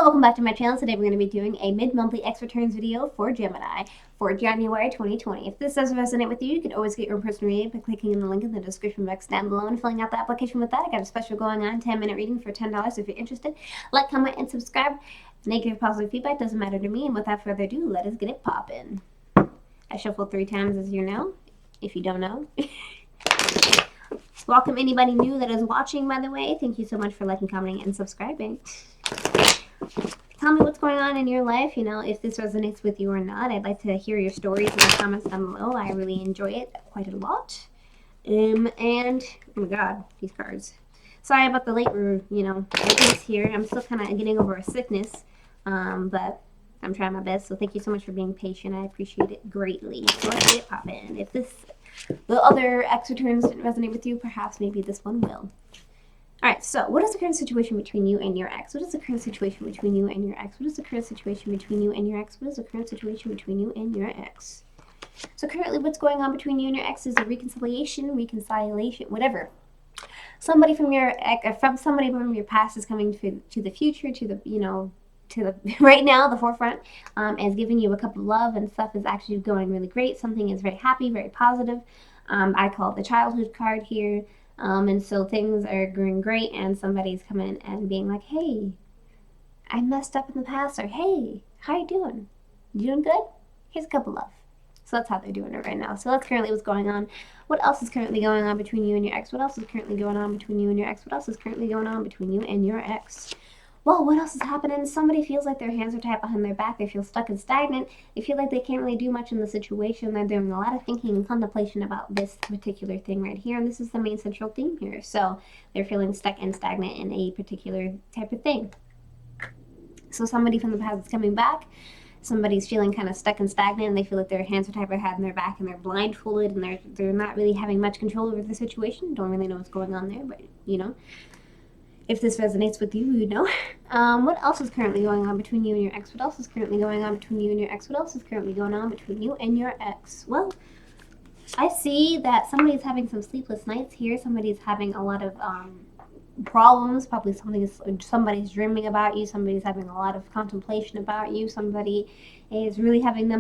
welcome back to my channel. Today we're going to be doing a mid-monthly X returns video for Gemini for January 2020. If this does resonate with you, you can always get your own personal reading by clicking in the link in the description box down below and filling out the application with that. I got a special going on, 10-minute reading for $10 if you're interested. Like, comment, and subscribe. Negative, positive feedback doesn't matter to me, and without further ado, let us get it poppin'. I shuffled 3 times, as you know, if you don't know. Welcome anybody new that is watching, by the way. Thank you so much for liking, commenting, and subscribing. Tell me what's going on in your life, you know, if this resonates with you or not. I'd like to hear your stories in the comments down below. I really enjoy it quite a lot. And, oh my god, these cards. Sorry about the late, release here. I'm still kind of getting over a sickness, but I'm trying my best. So thank you so much for being patient. I appreciate it greatly. So let's get it poppin'. If the other X returns didn't resonate with you, perhaps maybe this one will. Alright, so what is the current situation between you and your ex? What is the current situation between you and your ex? What is the current situation between you and your ex? What is the current situation between you and your ex? So currently what's going on between you and your ex is a reconciliation, whatever. Somebody from your ex, somebody from your past is coming to the future, to the right now, the forefront, is giving you a cup of love, and stuff is actually going really great. Something is very happy, very positive. I call it the childhood card here. And so things are going great, and somebody's coming and being like, hey, I messed up in the past, or hey, how you doing? You doing good? Here's a cup of love. So that's how they're doing it right now. So that's currently what's going on. What else is currently going on between you and your ex? What else is currently going on between you and your ex? What else is currently going on between you and your ex? Well, what else is happening? Somebody feels like their hands are tied behind their back. They feel stuck and stagnant. They feel like they can't really do much in the situation. They're doing a lot of thinking and contemplation about this particular thing right here. And this is the main central theme here. So they're feeling stuck and stagnant in a particular type of thing. So somebody from the past is coming back. Somebody's feeling kind of stuck and stagnant, and they feel like their hands are tied behind their back, and they're blindfolded, and they're not really having much control over the situation. Don't really know what's going on there, but you know. If this resonates with you, you know. What else is currently going on between you and your ex? What else is currently going on between you and your ex? What else is currently going on between you and your ex? Well, I see that somebody's having some sleepless nights here. Somebody's having a lot of problems. Probably somebody's dreaming about you. Somebody's having a lot of contemplation about you. Somebody is really having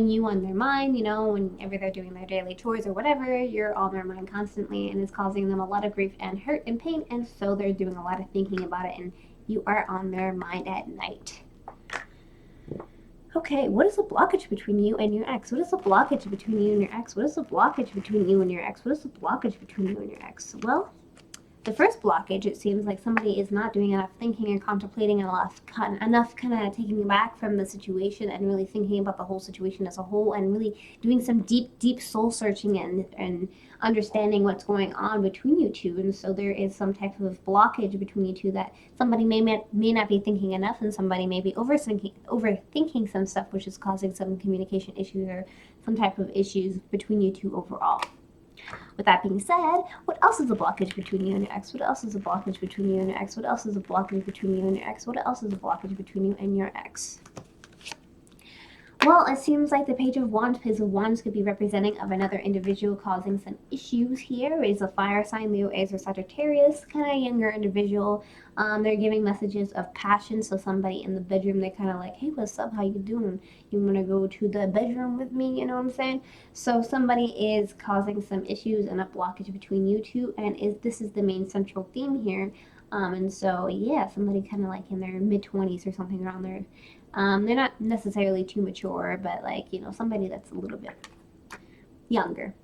you on their mind, you know, whenever they're doing their daily chores or whatever, you're on their mind constantly, and it's causing them a lot of grief and hurt and pain, and so they're doing a lot of thinking about it, and you are on their mind at night. Okay, what is the blockage between you and your ex? What is the blockage between you and your ex? What is the blockage between you and your ex? What is the blockage between you and your ex? Well, the first blockage, it seems like somebody is not doing enough thinking and contemplating enough kind of taking back from the situation and really thinking about the whole situation as a whole, and really doing some deep soul searching and understanding what's going on between you two. And so there is some type of blockage between you two that somebody may not be thinking enough, and somebody may be overthinking some stuff, which is causing some communication issues or some type of issues between you two overall. With that being said, what else is a blockage between you and your ex? What else is a blockage between you and your ex? What else is a blockage between you and your ex? What else is a blockage between you and your ex? Well, it seems like the Page of Wands could be representing of another individual causing some issues here. It is a fire sign, Leo, Aries, or Sagittarius, kind of younger individual. They're giving messages of passion. So somebody in the bedroom, they're kind of like, hey, what's up? How you doing? You want to go to the bedroom with me? You know what I'm saying? So somebody is causing some issues and a blockage between you two, and this is the main central theme here. And so, yeah, somebody kind of like in their mid-20s or something around there. They're not necessarily too mature, but like, you know, somebody that's a little bit younger.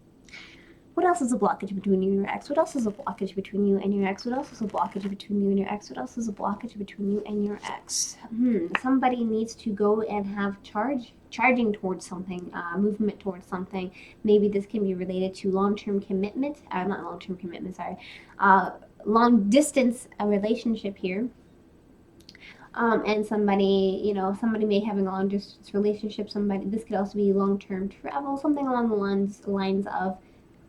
What else is a blockage between you and your ex? What else is a blockage between you and your ex? What else is a blockage between you and your ex? What else is a blockage between you and your ex? Somebody needs to go and have charging towards something, movement towards something. Maybe this can be related to long-term commitment. Not long-term commitment, sorry. Long-distance relationship here. And somebody may have a long distance relationship. This could also be long-term travel, something along the lines of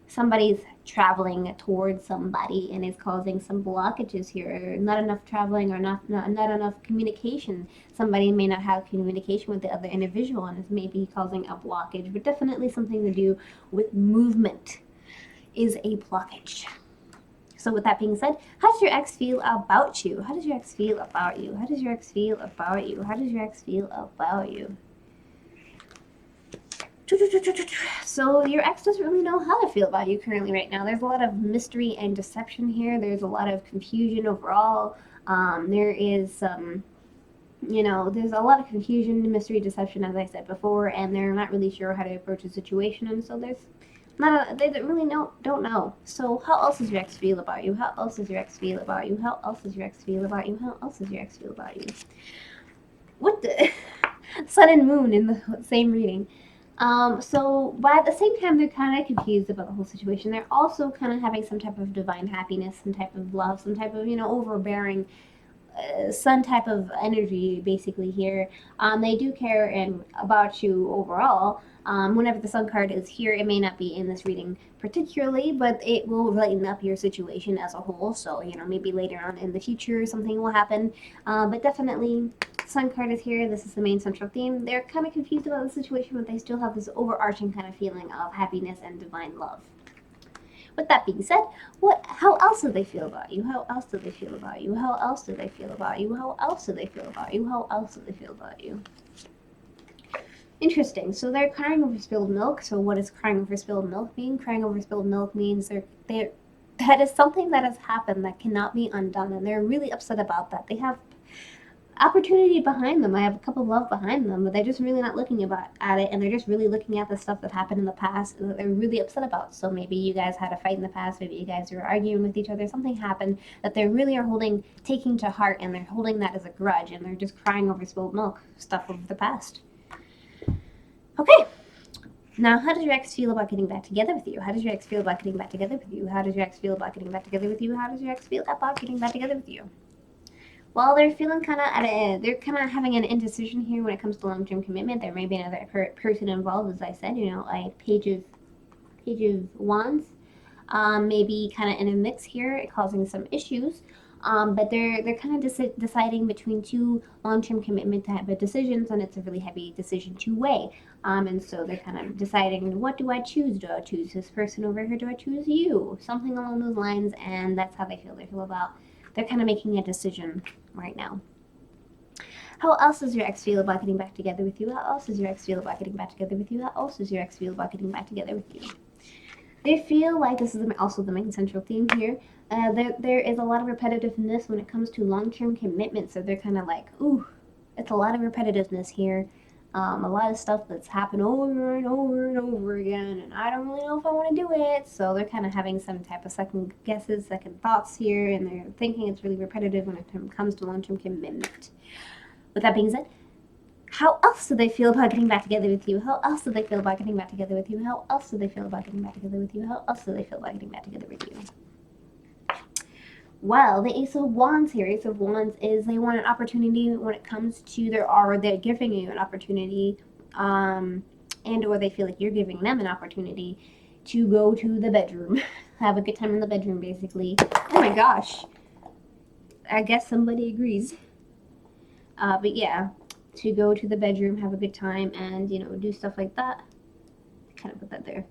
somebody's traveling towards somebody and is causing some blockages here. Not enough traveling, or not enough communication. Somebody may not have communication with the other individual, and is maybe causing a blockage, but definitely something to do with movement is a blockage. So with that being said, how does your ex feel about you? How does your ex feel about you? How does your ex feel about you? How does your ex feel about you? So your ex doesn't really know how to feel about you currently right now. There's a lot of mystery and deception here. There's a lot of confusion overall. There is some, there's a lot of confusion, mystery, deception, as I said before, and they're not really sure how to approach the situation, and so they really don't know. So how else does your ex feel about you? How else does your ex feel about you? How else does your ex feel about you? How else does your ex feel about you? What the sun and moon in the same reading. So, but at the same time, they're kind of confused about the whole situation. They're also kind of having some type of divine happiness, some type of love, some type of, overbearing, sun type of energy, basically, here. They do care about you overall. Whenever the sun card is here, it may not be in this reading particularly, but it will lighten up your situation as a whole. So, maybe later on in the future, something will happen. But definitely, sun card is here. This is the main central theme. They're kind of confused about the situation, but they still have this overarching kind of feeling of happiness and divine love. With that being said, how else do they feel about you? How else do they feel about you? How else do they feel about you? How else do they feel about you? How else do they feel about you? Interesting. So they're crying over spilled milk. So what does crying over spilled milk mean? Crying over spilled milk means that is something that has happened that cannot be undone, and they're really upset about that. They have opportunity behind them. I have a cup of love behind them, but they're just really not looking at it, and they're just really looking at the stuff that happened in the past that they're really upset about. So maybe you guys had a fight in the past, maybe you guys were arguing with each other, something happened that they really are taking to heart, and they're holding that as a grudge, and they're just crying over spilled milk, stuff of the past. Okay. Now, how does your ex feel about getting back together with you? How does your ex feel about getting back together with you? How does your ex feel about getting back together with you? How does your ex feel about getting back together with you? Well, they're feeling they're kind of having an indecision here when it comes to long-term commitment. There may be another person involved, as I said, a page of wands, maybe kind of in a mix here, causing some issues. But they're kind of deciding between two long-term commitment type of decisions, and it's a really heavy decision to weigh. And so they're kind of deciding, what do I choose? Do I choose this person over here? Do I choose you? Something along those lines, and that's how they feel about. They're kind of making a decision right now. How else does your ex feel about getting back together with you? How else does your ex feel about getting back together with you? How else does your ex feel about getting back together with you? They feel like this is also the main central theme here. There is a lot of repetitiveness when it comes to long-term commitment. So they're kind of like, ooh, it's a lot of repetitiveness here. A lot of stuff that's happened over and over and over again, and I don't really know if I want to do it. So they're kind of having some type of second guesses, second thoughts here, and they're thinking it's really repetitive when it comes to long-term commitment. With that being said, how else do they feel about getting back together with you? How else do they feel about getting back together with you? How else do they feel about getting back together with you? How else do they feel about getting back together with you? Well, the Ace of Wands here, Ace of Wands is they want an opportunity when it comes to they're giving you an opportunity, and or they feel like you're giving them an opportunity to go to the bedroom, have a good time in the bedroom, basically. Oh my gosh, I guess somebody agrees. But yeah, to go to the bedroom, have a good time, and do stuff like that. Kind of put that there.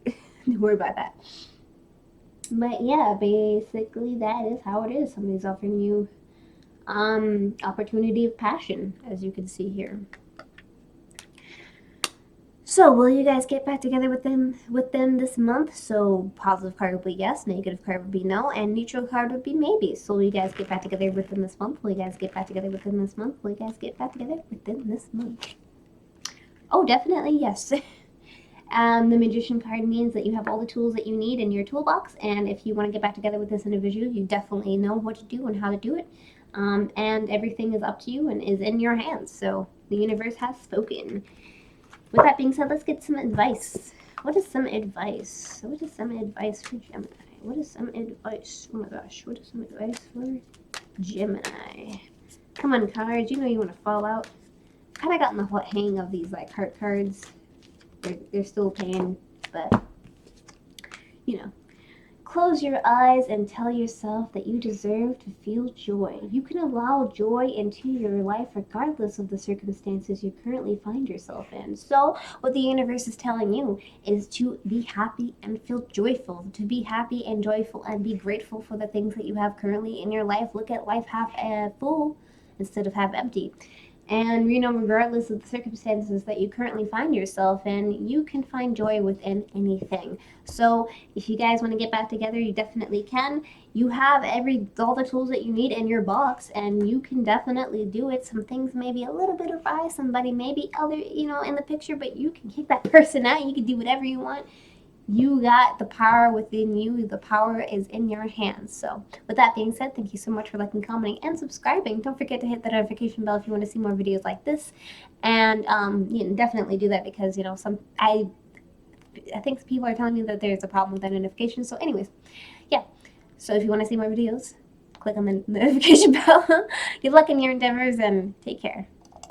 Don't worry about that. But yeah, basically that is how it is. Somebody's offering you opportunity of passion, as you can see here. So will you guys get back together with them this month? So positive card would be yes, negative card would be no, and neutral card would be maybe. So will you guys get back together with them this month? Will you guys get back together with them this month? Will you guys get back together with them this month? Oh, definitely yes. The Magician card means that you have all the tools that you need in your toolbox, and if you want to get back together with this individual, you definitely know what to do and how to do it, and everything is up to you and is in your hands, so the universe has spoken. With that being said, let's get some advice. What is some advice? What is some advice for Gemini? What is some advice? Oh my gosh, what is some advice for Gemini? Come on, cards, you know you want to fall out. Kind of gotten the hang of these like heart cards. They're still a pain, but Close your eyes and tell yourself that you deserve to feel joy. You can allow joy into your life regardless of the circumstances you currently find yourself in. So, what the universe is telling you is to be happy and feel joyful, to be happy and joyful and be grateful for the things that you have currently in your life. Look at life half full instead of half empty. And regardless of the circumstances that you currently find yourself in, you can find joy within anything. So if you guys want to get back together, you definitely can. You have all the tools that you need in your box, and you can definitely do it. Some things may be a little bit awry, somebody may be other, in the picture, but you can kick that person out. You can do whatever you want. You got the power within you. The power is in your hands. So with that being said, thank you so much for liking, commenting, and subscribing. Don't forget to hit the notification bell if you want to see more videos like this. And definitely do that because I think people are telling me that there's a problem with that notification. So anyways, yeah. So if you want to see more videos, click on the notification bell. Good luck in your endeavors and take care.